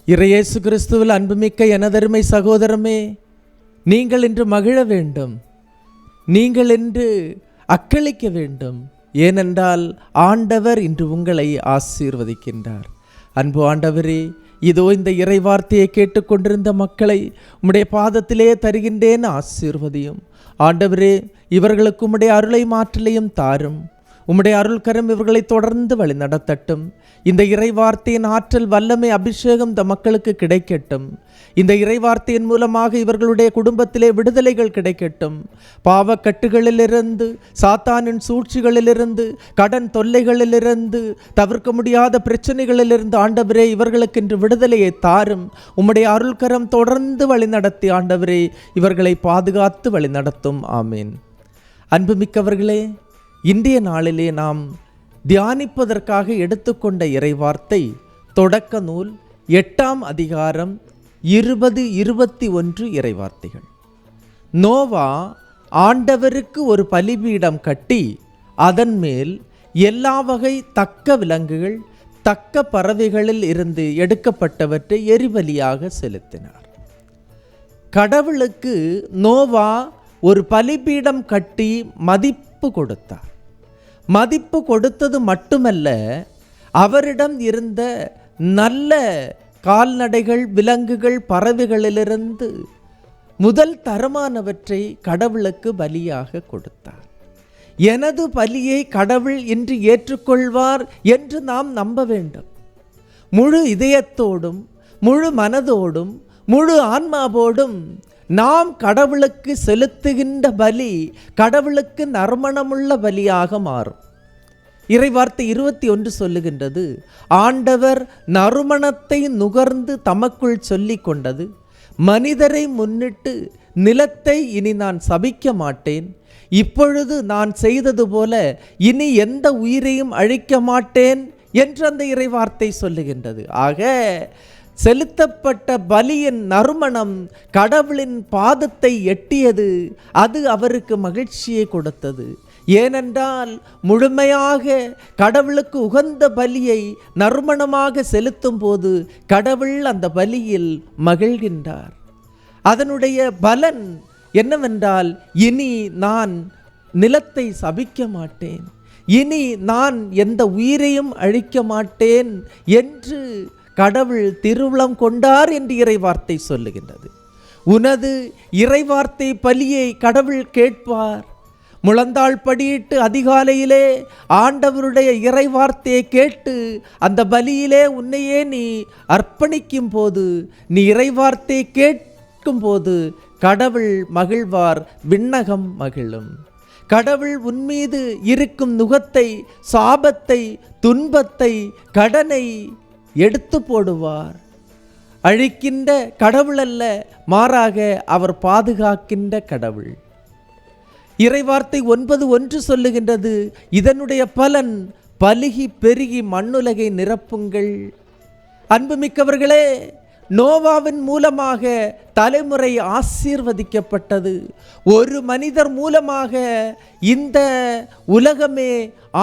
இறையேசு கிறிஸ்துவில் அன்புமிக்க எனதருமை சகோதரமே, நீங்கள் இன்று மகிழ வேண்டும், நீங்கள் இன்று அக்களிக்க வேண்டும். ஏனென்றால் ஆண்டவர் இன்று உங்களை ஆசீர்வதிக்கின்றார். அன்பு ஆண்டவரே, இதோ இந்த இறை வார்த்தையை கேட்டுக்கொண்டிருந்த மக்களை உம்முடைய பாதத்திலே தருகின்றேன், ஆசீர்வதியும். ஆண்டவரே, இவர்களுக்கு உம்முடைய அருளை மாற்றலையும் தாரும். உம்முடைய அருள்கரம் இவர்களை தொடர்ந்து வழி நடத்தட்டும். இந்த இறை வார்த்தையின் ஆற்றல், வல்லமை, அபிஷேகம் இந்த மக்களுக்கு கிடைக்கட்டும். இந்த இறை வார்த்தையின் மூலமாக இவர்களுடைய குடும்பத்திலே விடுதலைகள் கிடைக்கட்டும். பாவக்கட்டுகளிலிருந்து, சாத்தானின் சூழ்ச்சிகளிலிருந்து, கடன் தொல்லைகளிலிருந்து, தவிர்க்க முடியாத பிரச்சனைகளிலிருந்து ஆண்டவரே இவர்களுக்கு இன்று விடுதலையை தாரும். உம்முடைய அருள்கரம் தொடர்ந்து வழி நடத்தி ஆண்டவரே இவர்களை பாதுகாத்து வழி நடத்தும். ஆமீன். அன்புமிக்கவர்களே, இன்றைய நாளிலே நாம் தியானிப்பதற்காக எடுத்துக்கொண்ட இறைவார்த்தை தொடக்க நூல் 8ஆம் அதிகாரம் 20-21 இறைவார்த்தைகள். நோவா ஆண்டவருக்கு ஒரு பலிபீடம் கட்டி அதன் மேல் எல்லா வகை தக்க விலங்குகள், தக்க பறவைகளில் இருந்து எடுக்கப்பட்டவற்றை எரிபலியாக செலுத்தினார். கடவுளுக்கு நோவா ஒரு பலிபீடம் கட்டி மதிப்பு கொடுத்தார். மதிப்பு கொடுத்தது மட்டுமல்ல, அவரிடம் இருந்த நல்ல கால்நடைகள், விலங்குகள், பறவைகளிலிருந்து முதல் தரமானவற்றை கடவுளுக்கு பலியாக கொடுத்தார். எனது பலியை கடவுள் இன்று ஏற்றுக்கொள்வார் என்று நாம் நம்ப வேண்டும். முழு இதயத்தோடும், முழு மனதோடும், முழு ஆன்மாவோடும் நாம் கடவுளுக்கு செலுத்துகின்ற பலி கடவுளுக்கு நறுமணமுள்ள பலியாக மாறும். இறைவார்த்தை 21 சொல்லுகின்றது, ஆண்டவர் நறுமணத்தை நுகர்ந்து தமக்குள் சொல்லி கொண்டது, மனிதரை முன்னிட்டு நிலத்தை இனி நான் சபிக்க மாட்டேன், இப்பொழுது நான் செய்தது போல இனி எந்த உயிரையும் அழிக்க மாட்டேன் என்று அந்த இறைவார்த்தை சொல்லுகின்றது. ஆக செலுத்தப்பட்ட பலியின் நறுமணம் கடவுளின் பாதத்தை எட்டியது. அது அவருக்கு மகிழ்ச்சியை கொடுத்தது. ஏனென்றால் முழுமையாக கடவுளுக்கு உகந்த பலியை நறுமணமாக செலுத்தும் போது கடவுள் அந்த பலியில் மகிழ்கின்றார். அதனுடைய பலன் என்னவென்றால், இனி நான் நிலத்தை சபிக்க மாட்டேன், இனி நான் எந்த உயிரையும் அழிக்க மாட்டேன் என்று கடவுள் திருவுளம் கொண்டார் என்று இறைவார்த்தை சொல்லுகின்றது. உனது இறைவார்த்தை பலியை கடவுள் கேட்பார். முழந்தாள் படியிட்டு அதிகாலையிலே ஆண்டவருடைய இறைவார்த்தையை கேட்டு அந்த பலியிலே உன்னையே நீ அர்ப்பணிக்கும் போது, நீ இறைவார்த்தையை கேட்கும் போது கடவுள் மகிழ்வார், விண்ணகம் மகிழும். கடவுள் உன்மீது இருக்கும் நுகத்தை, சாபத்தை, துன்பத்தை, கடனை எடுத்து போடுவார். அழிக்கின்ற கடவுள் அல்ல, மாறாக அவர் பாதுகாக்கின்ற கடவுள். இறைவார்த்தை 9:1 சொல்லுகின்றது, இதனுடைய பலன் பலுகி பெருகி மண்ணுலகை நிரப்புங்கள். அன்புமிக்கவர்களே, நோவாவின் மூலமாக தலைமுறை ஆசீர்வதிக்கப்பட்டது. ஒரு மனிதர் மூலமாக இந்த உலகமே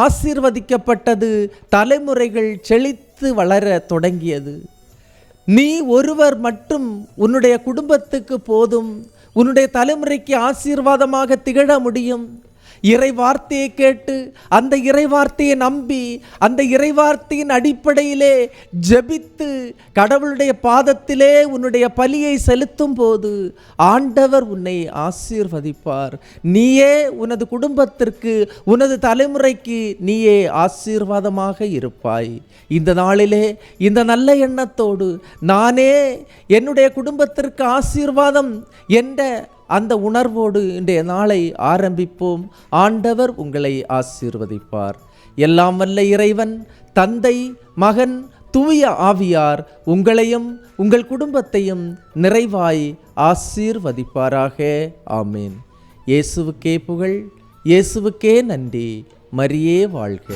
ஆசீர்வதிக்கப்பட்டது. தலைமுறைகள் செழித்து வளர தொடங்கியது. நீ ஒருவர் மட்டும் உன்னுடைய குடும்பத்துக்கு போதும், உன்னுடைய தலைமுறைக்கு ஆசீர்வாதமாக திகழ முடியும். இறை வார்த்தையை கேட்டு, அந்த இறை வார்த்தையை நம்பி, அந்த இறை வார்த்தையின் அடிப்படையிலே ஜெபித்து கடவுளுடைய பாதத்திலே உன்னுடைய பலியை செலுத்தும் போது ஆண்டவர் உன்னை ஆசீர்வதிப்பார். நீயே உனது குடும்பத்திற்கு, உனது தலைமுறைக்கு நீயே ஆசீர்வாதமாக இருப்பாய். இந்த நாளிலே இந்த நல்ல எண்ணத்தோடு, நானே என்னுடைய குடும்பத்திற்கு ஆசீர்வாதம் என்ற அந்த உணர்வோடு இன்றைய நாளை ஆரம்பிப்போம். ஆண்டவர் உங்களை ஆசீர்வதிப்பார். எல்லாம் வல்ல இறைவன், தந்தை, மகன், தூய ஆவியார் உங்களையும் உங்கள் குடும்பத்தையும் நிறைவாய் ஆசீர்வதிப்பாராக. ஆமேன். இயேசுவுக்கே புகழ், இயேசுவுக்கே நன்றி. மரியே வாழ்க.